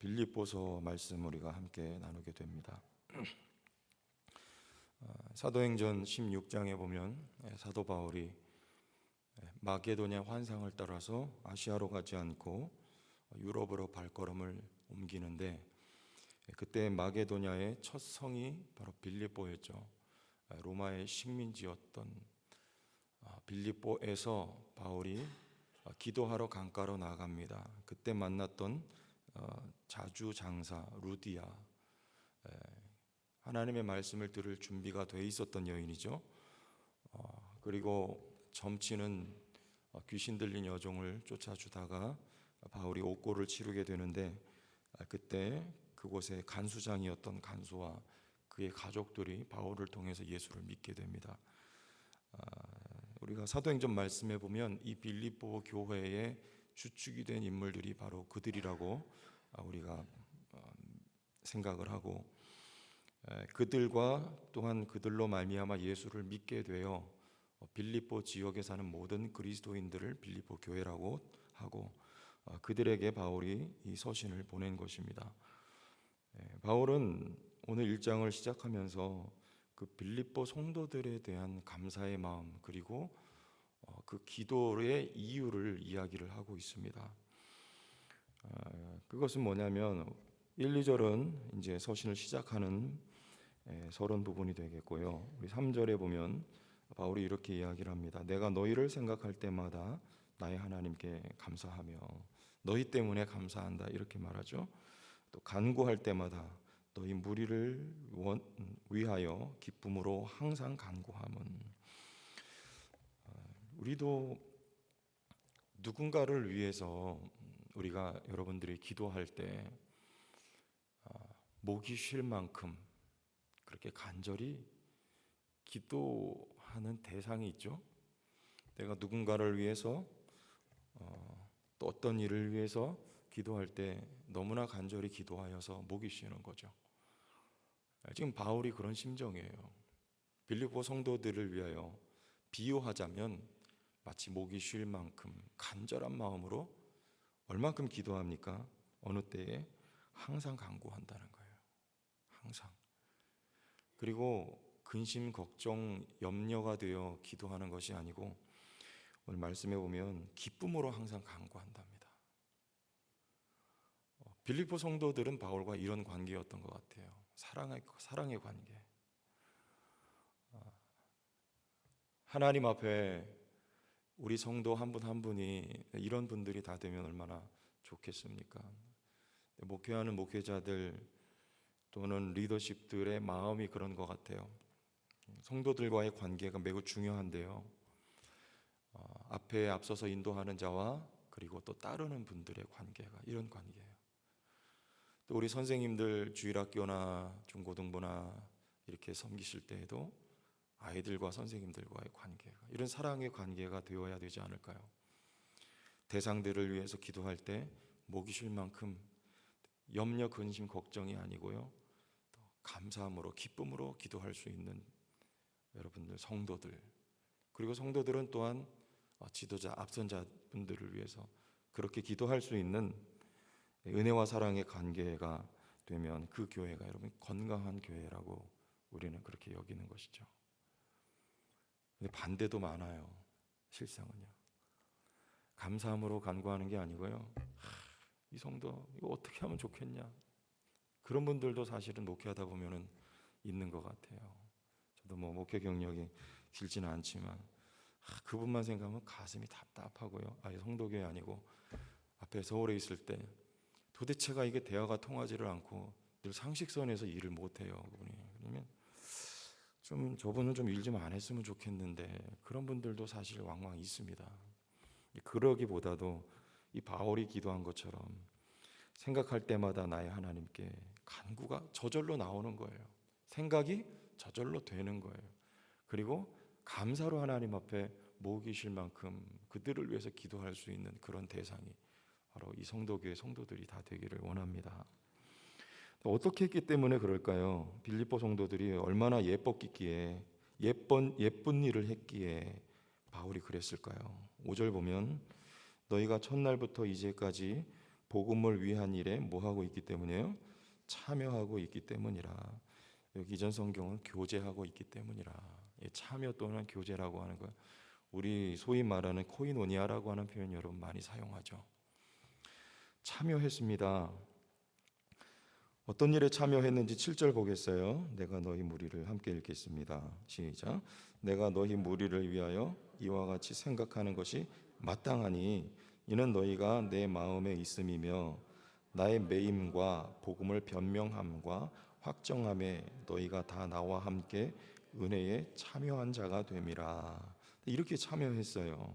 빌립보서 말씀 우리가 함께 나누게 됩니다. 사도행전 16장에 보면 사도 바울이 마게도냐 환상을 따라서 아시아로 가지 않고 유럽으로 발걸음을 옮기는데, 그때 마게도냐의 첫 성이 바로 빌립보였죠. 로마의 식민지였던 빌립보에서 바울이 기도하러 강가로 나갑니다. 그때 만났던 자주 장사 루디아, 하나님의 말씀을 들을 준비가 돼 있었던 여인이죠. 그리고 점치는 귀신 들린 여종을 쫓아주다가 바울이 옥고를 치르게 되는데, 그때 그곳에 간수장이었던 간수와 그의 가족들이 바울을 통해서 예수를 믿게 됩니다. 우리가 사도행전 말씀에 보면 이 빌립보 교회의 주축이 된 인물들이 바로 그들이라고 우리가 생각을 하고, 그들과 또한 그들로 말미암아 예수를 믿게 되어 빌립보 지역에 사는 모든 그리스도인들을 빌립보 교회라고 하고, 그들에게 바울이 이 서신을 보낸 것입니다. 바울은 오늘 1장을 시작하면서 그 빌립보 성도들에 대한 감사의 마음, 그리고 그 기도의 이유를 이야기를 하고 있습니다. 그것은 뭐냐면 1, 2절은 이제 서신을 시작하는 서론 부분이 되겠고요. 우리 3절에 보면 바울이 이렇게 이야기를 합니다. 내가 너희를 생각할 때마다 나의 하나님께 감사하며 너희 때문에 감사한다, 이렇게 말하죠. 또 간구할 때마다 너희 무리를 위하여 기쁨으로 항상 간구함은. 우리도 누군가를 위해서 우리가 여러분들이 기도할 때 목이 쉴 만큼 그렇게 간절히 기도하는 대상이 있죠. 내가 누군가를 위해서 또 어떤 일을 위해서 기도할 때 너무나 간절히 기도하여서 목이 쉬는 거죠. 지금 바울이 그런 심정이에요. 빌립보 성도들을 위하여 비유하자면 마치 목이 쉴 만큼 간절한 마음으로 얼만큼 기도합니까? 어느 때에? 항상 간구한다는 거예요. 항상. 그리고 근심, 걱정, 염려가 되어 기도하는 것이 아니고, 오늘 말씀에 보면 기쁨으로 항상 간구한답니다. 빌립보 성도들은 바울과 이런 관계였던 것 같아요. 사랑의 관계. 하나님 앞에 우리 성도 한 분 한 분이 이런 분들이 다 되면 얼마나 좋겠습니까? 목회하는 목회자들 또는 리더십들의 마음이 그런 것 같아요. 성도들과의 관계가 매우 중요한데요, 앞에 앞서서 인도하는 자와 그리고 또 따르는 분들의 관계가 이런 관계예요. 또 우리 선생님들 주일학교나 중고등부나 이렇게 섬기실 때에도 아이들과 선생님들과의 관계가 이런 사랑의 관계가 되어야 되지 않을까요? 대상들을 위해서 기도할 때 목이 쉴 만큼 염려, 근심, 걱정이 아니고요, 또 감사함으로 기쁨으로 기도할 수 있는 여러분들 성도들, 그리고 성도들은 또한 지도자, 앞선자분들을 위해서 그렇게 기도할 수 있는 은혜와 사랑의 관계가 되면 그 교회가 여러분 건강한 교회라고 우리는 그렇게 여기는 것이죠. 근데 반대도 많아요. 실상은요. 감사함으로 간구하는 게 아니고요, 이 성도 이거 어떻게 하면 좋겠냐, 그런 분들도 사실은 목회하다 보면은 있는 것 같아요. 저도 목회 경력이 길지는 않지만 그분만 생각하면 가슴이 답답하고요. 성도교회 아니고 앞에 서울에 있을 때 도대체가 이게 대화가 통하지를 않고 늘 상식선에서 일을 못해요, 그분이. 그러면 저분은 좀 일 좀 안 했으면 좋겠는데, 그런 분들도 사실 왕왕 있습니다. 그러기보다도 이 바울이 기도한 것처럼 생각할 때마다 나의 하나님께 간구가 저절로 나오는 거예요. 생각이 저절로 되는 거예요. 그리고 감사로 하나님 앞에 목이 쉴 만큼 그들을 위해서 기도할 수 있는 그런 대상이 바로 이 성도교회 성도들이 다 되기를 원합니다. 어떻게 했기 때문에 그럴까요? 빌립보 성도들이 얼마나 예뻤기에 예쁜 일을 했기에 바울이 그랬을까요? 5절 보면 너희가 첫날부터 이제까지 복음을 위한 일에 뭐 하고 있기 때문이에요? 참여하고 있기 때문이라. 여기 이전 성경은 교제하고 있기 때문이라. 참여 또는 교제라고 하는 거, 우리 소위 말하는 코이노니아라고 하는 표현 여러분 많이 사용하죠. 참여했습니다. 어떤 일에 참여했는지 7절 보겠어요. 내가 너희 무리를 함께 읽겠습니다. 시작. 내가 너희 무리를 위하여 이와 같이 생각하는 것이 마땅하니 이는 너희가 내 마음에 있음이며 나의 매임과 복음을 변명함과 확정함에 너희가 다 나와 함께 은혜에 참여한 자가 됨이라. 이렇게 참여했어요.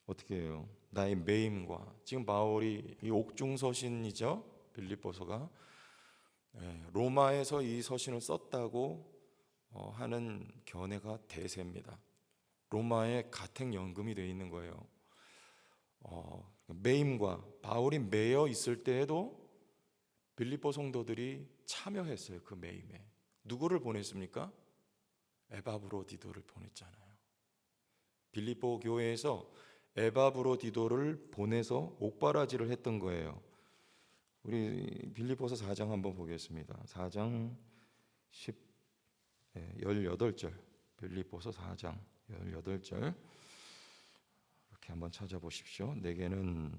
어떻게 해요? 나의 매임과, 지금 바울이 이 옥중 서신이죠, 빌립보서가 로마에서 이 서신을 썼다고 하는 견해가 대세입니다. 로마에 가택연금이 되어 있는 거예요. 매임과, 바울이 매여 있을 때에도 빌립보 성도들이 참여했어요. 그 매임에 누구를 보냈습니까? 에바브로디도를 보냈잖아요. 빌립보 교회에서 에바브로디도를 보내서 옥바라지를 했던 거예요. 우리 빌립보서 4장 한번 보겠습니다. 4장 18절. 빌립보서 4장 18절. 이렇게 한번 찾아보십시오. 내게는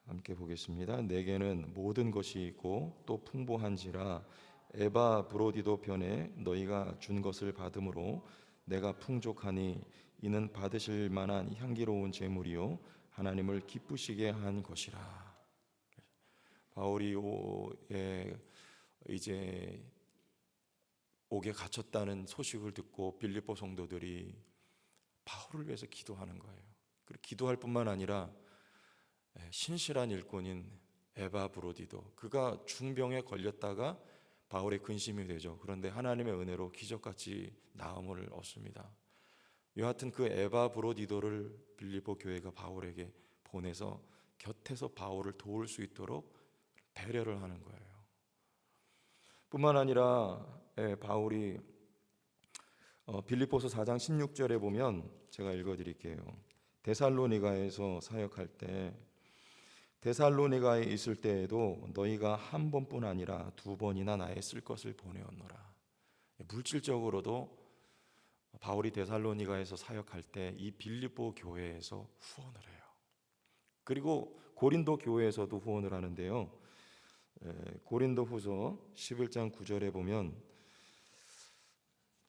함께 보겠습니다. 내게는 모든 것이 있고 또 풍부한지라 에바브로디도 편에 너희가 준 것을 받음으로 내가 풍족하니 이는 받으실 만한 향기로운 제물이요 하나님을 기쁘시게 한 것이라. 바울이 이제 옥에 갇혔다는 소식을 듣고 빌립보 성도들이 바울을 위해서 기도하는 거예요. 그리고 기도할 뿐만 아니라 신실한 일꾼인 에바브로디도, 그가 중병에 걸렸다가 바울의 근심이 되죠. 그런데 하나님의 은혜로 기적같이 나음을 얻습니다. 여하튼 그 에바브로디도를 빌립보 교회가 바울에게 보내서 곁에서 바울을 도울 수 있도록 배려를 하는 거예요. 뿐만 아니라 바울이 빌립보서 4장 16절에 보면, 제가 읽어드릴게요. 데살로니가에서 사역할 때, 데살로니가에 있을 때에도 너희가 한 번뿐 아니라 두 번이나 나의 쓸 것을 보내었노라. 물질적으로도 바울이 데살로니가에서 사역할 때 이 빌립보 교회에서 후원을 해요. 그리고 고린도 교회에서도 후원을 하는데요. 고린도후서 11장 9절에 보면,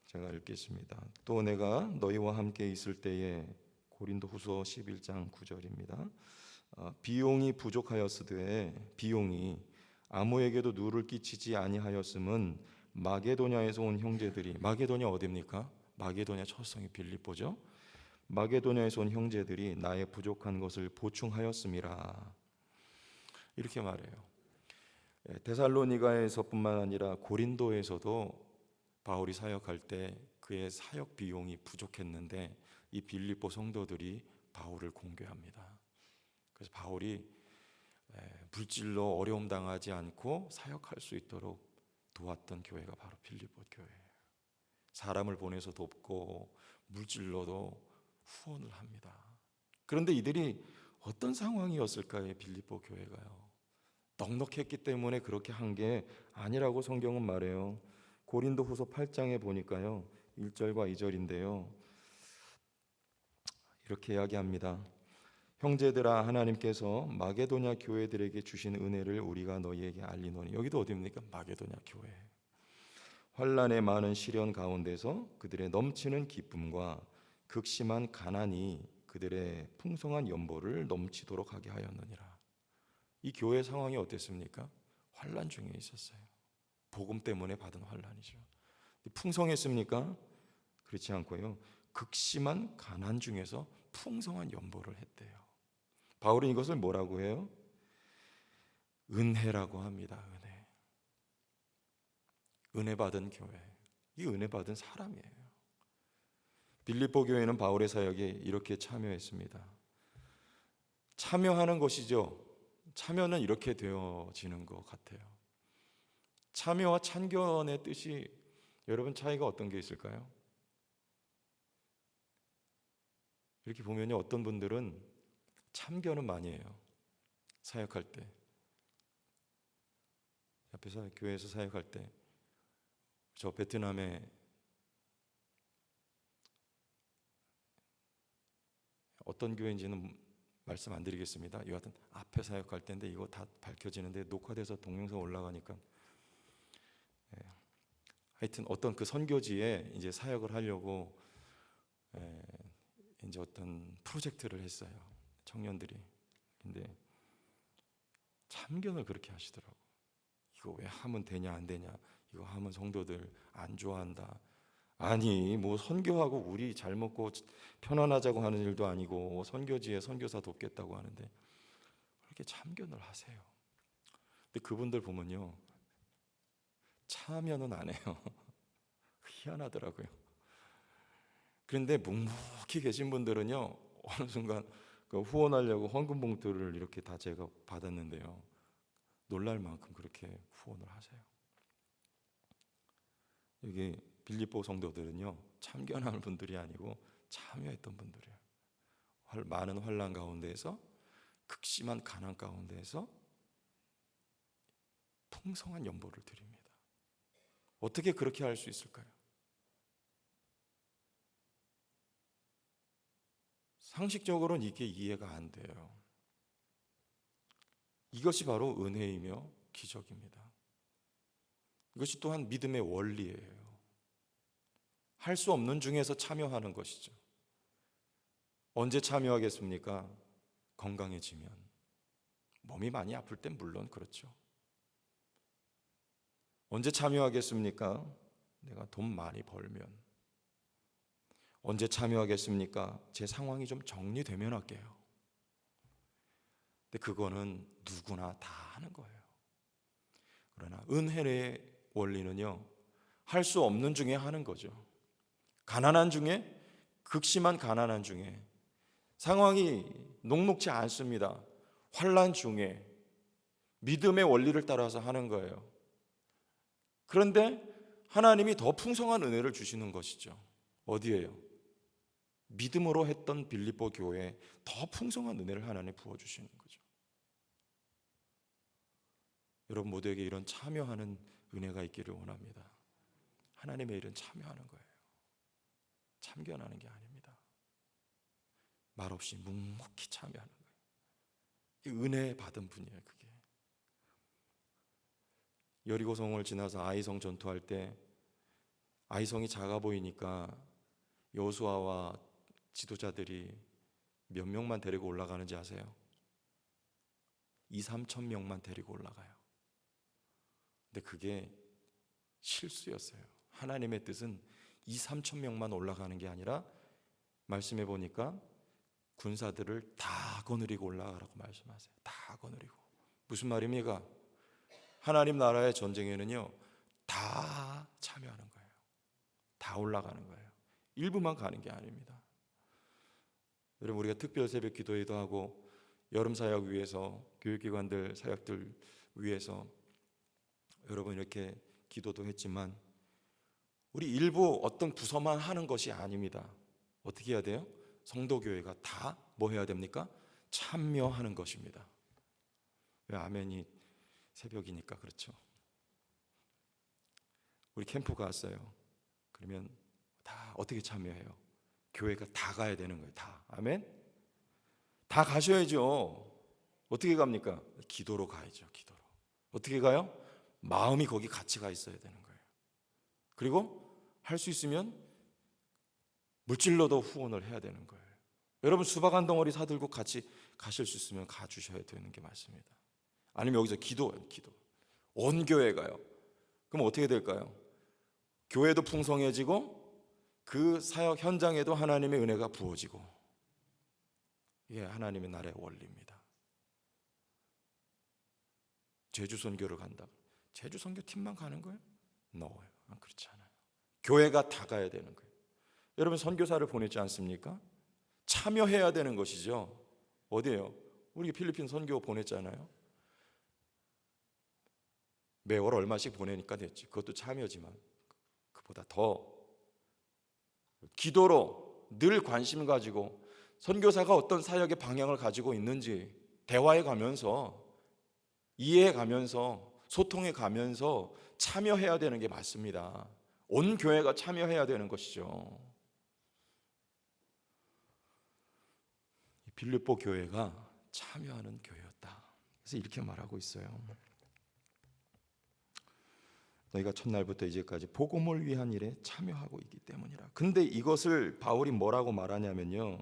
제가 읽겠습니다. 또 내가 너희와 함께 있을 때에, 고린도후서 11장 9절입니다. 비용이 부족하였으되 비용이 아무에게도 누를 끼치지 아니하였음은 마게도냐에서 온 형제들이, 마게도냐 어디입니까? 마게도냐 첫성이 빌립보죠. 마게도냐에서 온 형제들이 나의 부족한 것을 보충하였음이라. 이렇게 말해요. 데살로니가에서뿐만 아니라 고린도에서도 바울이 사역할 때 그의 사역 비용이 부족했는데 이 빌립보 성도들이 바울을 공개합니다. 그래서 바울이 물질로 어려움 당하지 않고 사역할 수 있도록 도왔던 교회가 바로 빌립보 교회예요. 사람을 보내서 돕고 물질로도 후원을 합니다. 그런데 이들이 어떤 상황이었을까요? 빌립보 교회가요. 넉넉했기 때문에 그렇게 한 게 아니라고 성경은 말해요. 고린도후서 8장에 보니까요, 1절과 2절인데요, 이렇게 이야기합니다. 형제들아, 하나님께서 마게도냐 교회들에게 주신 은혜를 우리가 너희에게 알리노니. 여기도 어디입니까? 마게도냐 교회. 환난의 많은 시련 가운데서 그들의 넘치는 기쁨과 극심한 가난이 그들의 풍성한 연보를 넘치도록 하게 하였느니라. 이 교회 상황이 어땠습니까? 환난 중에 있었어요. 복음 때문에 받은 환난이죠. 풍성했습니까? 그렇지 않고요, 극심한 가난 중에서 풍성한 연보를 했대요. 바울은 이것을 뭐라고 해요? 은혜라고 합니다. 은혜 받은 교회, 이 은혜 받은 사람이에요. 빌립보 교회는 바울의 사역에 이렇게 참여했습니다. 참여하는 것이죠. 참여는 이렇게 되어지는 것 같아요. 참여와 참견의 뜻이, 여러분 차이가 어떤 게 있을까요? 이렇게 보면요, 어떤 분들은 참견은 많이 해요. 사역할 때, 앞에서 교회에서 사역할 때, 저 베트남에 어떤 교회인지는 말씀 안 드리겠습니다. 여하튼 앞에 사역할 때인데 이거 다 밝혀지는데 녹화돼서 동영상 올라가니까, 하여튼 어떤 그 선교지에 이제 사역을 하려고 이제 어떤 프로젝트를 했어요. 청년들이. 근데 참견을 그렇게 하시더라고. 이거 왜 하면 되냐 안 되냐, 이거 하면 성도들 안 좋아한다. 아니 뭐 선교하고 우리 잘 먹고 편안하자고 하는 일도 아니고 선교지에 선교사 돕겠다고 하는데 그렇게 참견을 하세요. 근데 그분들 보면요, 참여는 안 해요. 희한하더라고요. 그런데 묵묵히 계신 분들은요, 어느 순간 그 후원하려고 헌금 봉투를 이렇게 다 제가 받았는데요, 놀랄 만큼 그렇게 후원을 하세요. 여기 빌립보 성도들은요, 참견하는 분들이 아니고 참여했던 분들이에요. 많은 환난 가운데에서, 극심한 가난 가운데에서 풍성한 연보를 드립니다. 어떻게 그렇게 할 수 있을까요? 상식적으로는 이게 이해가 안 돼요. 이것이 바로 은혜이며 기적입니다. 이것이 또한 믿음의 원리예요. 할 수 없는 중에서 참여하는 것이죠. 언제 참여하겠습니까? 건강해지면. 몸이 많이 아플 땐 물론 그렇죠. 언제 참여하겠습니까? 내가 돈 많이 벌면. 언제 참여하겠습니까? 제 상황이 좀 정리되면 할게요. 근데 그거는 누구나 다 하는 거예요. 그러나 은혜의 원리는요, 할 수 없는 중에 하는 거죠. 가난한 중에, 극심한 가난한 중에, 상황이 녹록지 않습니다. 환난 중에 믿음의 원리를 따라서 하는 거예요. 그런데 하나님이 더 풍성한 은혜를 주시는 것이죠. 어디예요? 믿음으로 했던 빌립보 교회에 더 풍성한 은혜를 하나님 부어주시는 거죠. 여러분 모두에게 이런 참여하는 은혜가 있기를 원합니다. 하나님의 일은 참여하는 거예요. 참견하는 게 아닙니다. 말없이 묵묵히 참여하는 거예요. 은혜 받은 분이에요. 그게 여리고성을 지나서 아이성 전투할 때 아이성이 작아 보이니까 여호수아와 지도자들이 몇 명만 데리고 올라가는지 아세요? 2~3천 명만 데리고 올라가요. 근데 그게 실수였어요. 하나님의 뜻은 2~3천 명만 올라가는 게 아니라 말씀해 보니까 군사들을 다 거느리고 올라가라고 말씀하세요. 다 거느리고. 무슨 말입니까? 하나님 나라의 전쟁에는요, 다 참여하는 거예요. 다 올라가는 거예요. 일부만 가는 게 아닙니다. 여러분 우리가 특별 새벽 기도회도 하고 여름 사역 위해서 교육기관들 사역들 위해서 여러분 이렇게 기도도 했지만 우리 일부 어떤 부서만 하는 것이 아닙니다. 어떻게 해야 돼요? 성도교회가 다 뭐 해야 됩니까? 참여하는 것입니다. 왜 아멘이 새벽이니까 그렇죠. 우리 캠프 갔어요. 그러면 다 어떻게 참여해요? 교회가 다 가야 되는 거예요. 다. 아멘? 다 가셔야죠. 어떻게 갑니까? 기도로 가야죠. 기도로. 어떻게 가요? 마음이 거기 같이 가 있어야 되는 거예요. 그리고 할 수 있으면 물질로도 후원을 해야 되는 거예요. 여러분 수박 한 덩어리 사들고 같이 가실 수 있으면 가주셔야 되는 게 맞습니다. 아니면 여기서 기도해요. 기도. 온 교회가요. 그럼 어떻게 될까요? 교회도 풍성해지고 그 사역 현장에도 하나님의 은혜가 부어지고, 이게 하나님의 나라의 원리입니다. 제주 선교를 간다. 제주 선교팀만 가는 거예요? No, 그렇지 않아요. 교회가 다 가야 되는 거예요. 여러분 선교사를 보냈지 않습니까? 참여해야 되는 것이죠. 어디예요? 우리 필리핀 선교 보냈잖아요. 매월 얼마씩 보내니까 됐지. 그것도 참여지만 그보다 더 기도로 늘 관심 가지고 선교사가 어떤 사역의 방향을 가지고 있는지 대화해 가면서, 이해해 가면서, 소통해 가면서 참여해야 되는 게 맞습니다. 온 교회가 참여해야 되는 것이죠. 빌립보 교회가 참여하는 교회였다. 그래서 이렇게 말하고 있어요. 너희가 첫날부터 이제까지 복음을 위한 일에 참여하고 있기 때문이라. 근데 이것을 바울이 뭐라고 말하냐면요,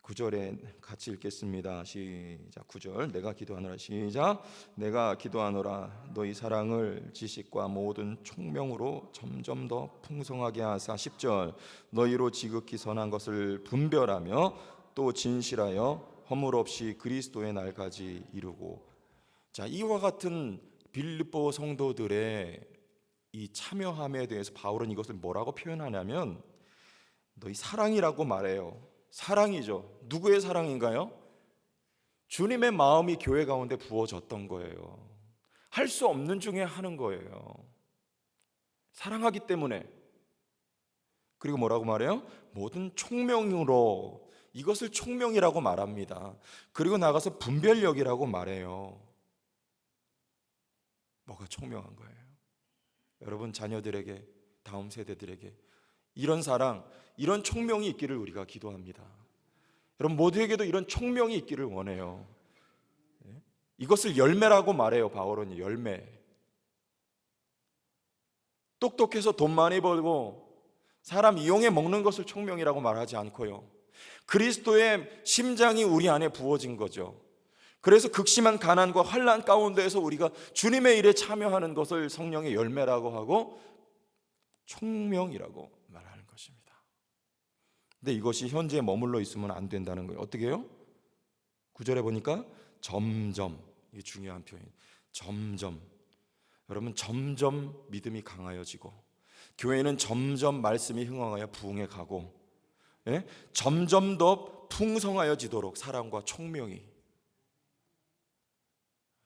9절에 같이 읽겠습니다. 시작. 9절. 내가 기도하노라. 시작. 내가 기도하노라. 너희 사랑을 지식과 모든 총명으로 점점 더 풍성하게 하사. 10절. 너희로 지극히 선한 것을 분별하며 또 진실하여 허물 없이 그리스도의 날까지 이루고. 자, 이와 같은 빌립보 성도들의 이 참여함에 대해서 바울은 이것을 뭐라고 표현하냐면 너희 사랑이라고 말해요. 사랑이죠. 누구의 사랑인가요? 주님의 마음이 교회 가운데 부어졌던 거예요. 할 수 없는 중에 하는 거예요. 사랑하기 때문에. 그리고 뭐라고 말해요? 모든 총명으로. 이것을 총명이라고 말합니다. 그리고 나가서 분별력이라고 말해요. 뭐가 총명한 거예요? 여러분 자녀들에게, 다음 세대들에게 이런 사랑, 이런 총명이 있기를 우리가 기도합니다. 여러분 모두에게도 이런 총명이 있기를 원해요. 이것을 열매라고 말해요. 바울은 열매. 똑똑해서 돈 많이 벌고 사람 이용해 먹는 것을 총명이라고 말하지 않고요, 그리스도의 심장이 우리 안에 부어진 거죠. 그래서 극심한 가난과 환난 가운데에서 우리가 주님의 일에 참여하는 것을 성령의 열매라고 하고 총명이라고 말하는 것입니다. 근데 이것이 현재에 머물러 있으면 안 된다는 거예요. 어떻게 해요? 9절에 보니까 점점, 이게 중요한 표현, 점점. 여러분 점점 믿음이 강하여지고 교회는 점점 말씀이 흥황하여 부흥해 가고, 예? 점점 더 풍성하여지도록 사랑과 총명이,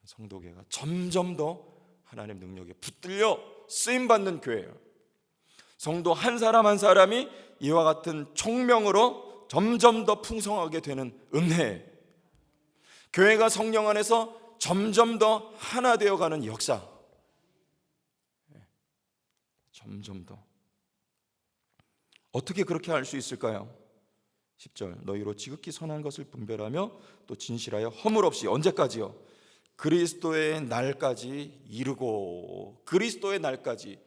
성도교회가 점점 더 하나님 능력에 붙들려 쓰임받는 교회예요. 성도 한 사람 한 사람이 이와 같은 총명으로 점점 더 풍성하게 되는 은혜, 교회가 성령 안에서 점점 더 하나 되어가는 역사, 점점 더. 어떻게 그렇게 할 수 있을까요? 10절. 너희로 지극히 선한 것을 분별하며 또 진실하여 허물 없이. 언제까지요? 그리스도의 날까지 이루고. 그리스도의 날까지.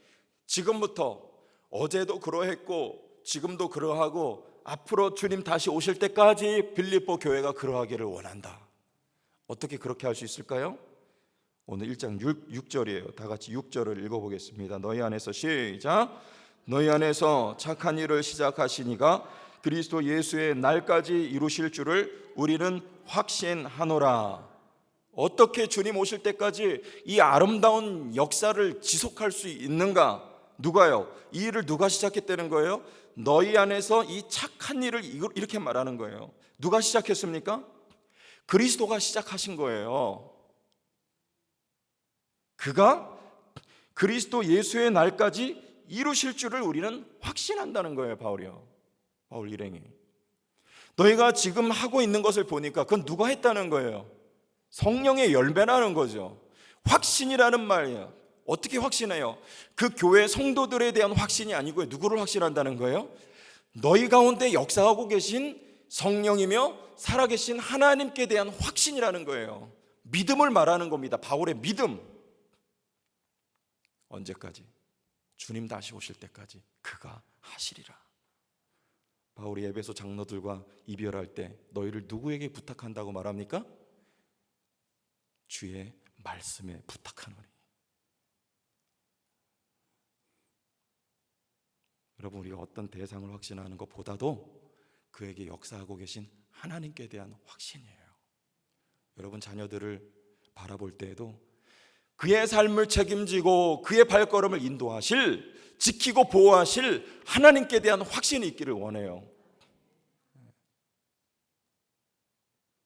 지금부터, 어제도 그러했고 지금도 그러하고 앞으로 주님 다시 오실 때까지 빌립보 교회가 그러하기를 원한다. 어떻게 그렇게 할 수 있을까요? 오늘 1장 6절이에요. 다 같이 6절을 읽어보겠습니다. 너희 안에서, 시작. 너희 안에서 착한 일을 시작하시니가 그리스도 예수의 날까지 이루실 줄을 우리는 확신하노라. 어떻게 주님 오실 때까지 이 아름다운 역사를 지속할 수 있는가? 누가요? 이 일을 누가 시작했다는 거예요? 너희 안에서 이 착한 일을, 이렇게 말하는 거예요. 누가 시작했습니까? 그리스도가 시작하신 거예요. 그가 그리스도 예수의 날까지 이루실 줄을 우리는 확신한다는 거예요. 바울이요, 바울 일행이. 너희가 지금 하고 있는 것을 보니까 그건 누가 했다는 거예요? 성령의 열매라는 거죠. 확신이라는 말이에요. 어떻게 확신해요? 그 교회 성도들에 대한 확신이 아니고요, 누구를 확신한다는 거예요? 너희 가운데 역사하고 계신 성령이며 살아계신 하나님께 대한 확신이라는 거예요. 믿음을 말하는 겁니다. 바울의 믿음. 언제까지? 주님 다시 오실 때까지 그가 하시리라. 바울이 에베소 장로들과 이별할 때 너희를 누구에게 부탁한다고 말합니까? 주의 말씀에 부탁하노니. 여러분, 우리가 어떤 대상을 확신하는 것보다도 그에게 역사하고 계신 하나님께 대한 확신이에요. 여러분 자녀들을 바라볼 때에도 그의 삶을 책임지고 그의 발걸음을 인도하실, 지키고 보호하실 하나님께 대한 확신이 있기를 원해요.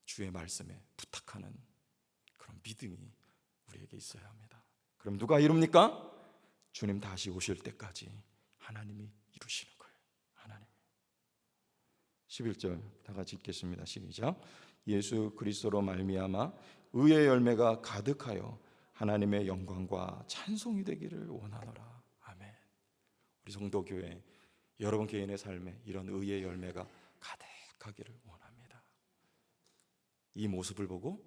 주의 말씀에 부탁하는 그런 믿음이 우리에게 있어야 합니다. 그럼 누가 이룹니까? 주님 다시 오실 때까지 하나님이 이루시는 거예요. 하나님. 11절 다 같이 읽겠습니다. 시작. 예수 그리스도로 말미암아 의의 열매가 가득하여 하나님의 영광과 찬송이 되기를 원하노라. 아멘. 우리 성도교회 여러분 개인의 삶에 이런 의의 열매가 가득하기를 원합니다. 이 모습을 보고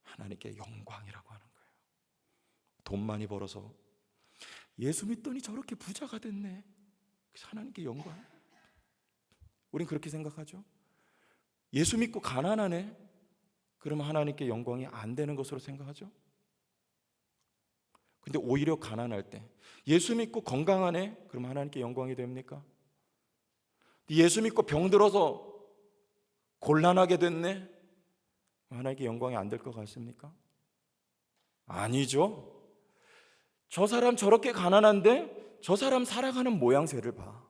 하나님께 영광이라고 하는 거예요. 돈 많이 벌어서 예수 믿더니 저렇게 부자가 됐네. 그래서 하나님께 영광. 우린 그렇게 생각하죠. 예수 믿고 가난하네. 그러면 하나님께 영광이 안 되는 것으로 생각하죠. 근데 오히려 가난할 때 예수 믿고 건강하네. 그러면 하나님께 영광이 됩니까? 예수 믿고 병들어서 곤란하게 됐네. 하나님께 영광이 안 될 것 같습니까? 아니죠. 저 사람 저렇게 가난한데 저 사람 살아가는 모양새를 봐.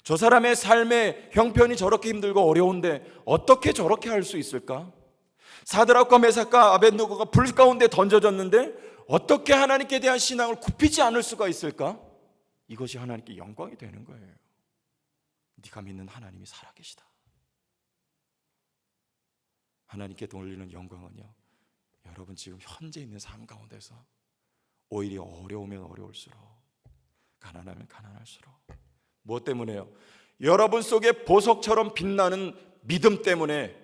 저 사람의 삶의 형편이 저렇게 힘들고 어려운데 어떻게 저렇게 할 수 있을까? 사드락과 메삭과 아벳느고가 불 가운데 던져졌는데 어떻게 하나님께 대한 신앙을 굽히지 않을 수가 있을까? 이것이 하나님께 영광이 되는 거예요. 네가 믿는 하나님이 살아계시다. 하나님께 돌리는 영광은요, 여러분 지금 현재 있는 삶 가운데서 오히려 어려우면 어려울수록, 가난하면 가난할수록. 무엇 때문에요? 여러분 속에 보석처럼 빛나는 믿음 때문에.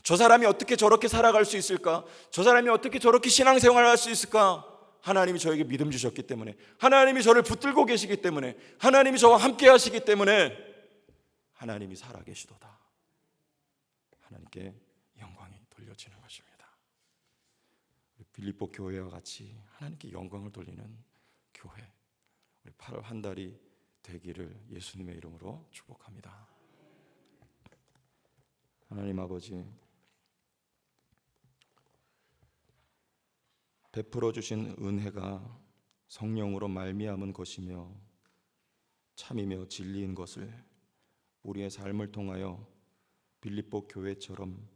저 사람이 어떻게 저렇게 살아갈 수 있을까? 저 사람이 어떻게 저렇게 신앙생활을 할 수 있을까? 하나님이 저에게 믿음 주셨기 때문에, 하나님이 저를 붙들고 계시기 때문에, 하나님이 저와 함께 하시기 때문에 하나님이 살아계시도다. 하나님께 영광이 돌려지는 것입니다. 빌립보 교회와 같이 하나님께 영광을 돌리는 교회, 우리 8월 한 달이 되기를 예수님의 이름으로 축복합니다. 하나님 아버지, 베풀어 주신 은혜가 성령으로 말미암은 것이며 참이며 진리인 것을 우리의 삶을 통하여 빌립보 교회처럼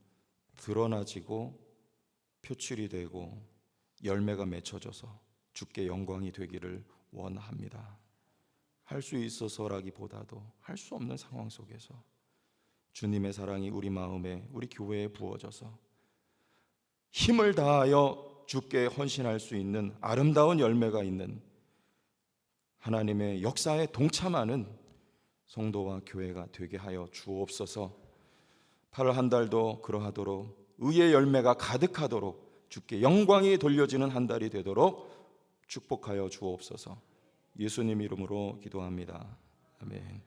드러나지고 표출이 되고 열매가 맺혀져서 주께 영광이 되기를 원합니다. 할 수 있어서라기보다도 할 수 없는 상황 속에서 주님의 사랑이 우리 마음에, 우리 교회에 부어져서 힘을 다하여 주께 헌신할 수 있는 아름다운 열매가 있는 하나님의 역사에 동참하는 성도와 교회가 되게 하여 주옵소서. 8월 한 달도 그러하도록 의의 열매가 가득하도록 주께 영광이 돌려지는 한 달이 되도록 축복하여 주옵소서. 예수님 이름으로 기도합니다. 아멘.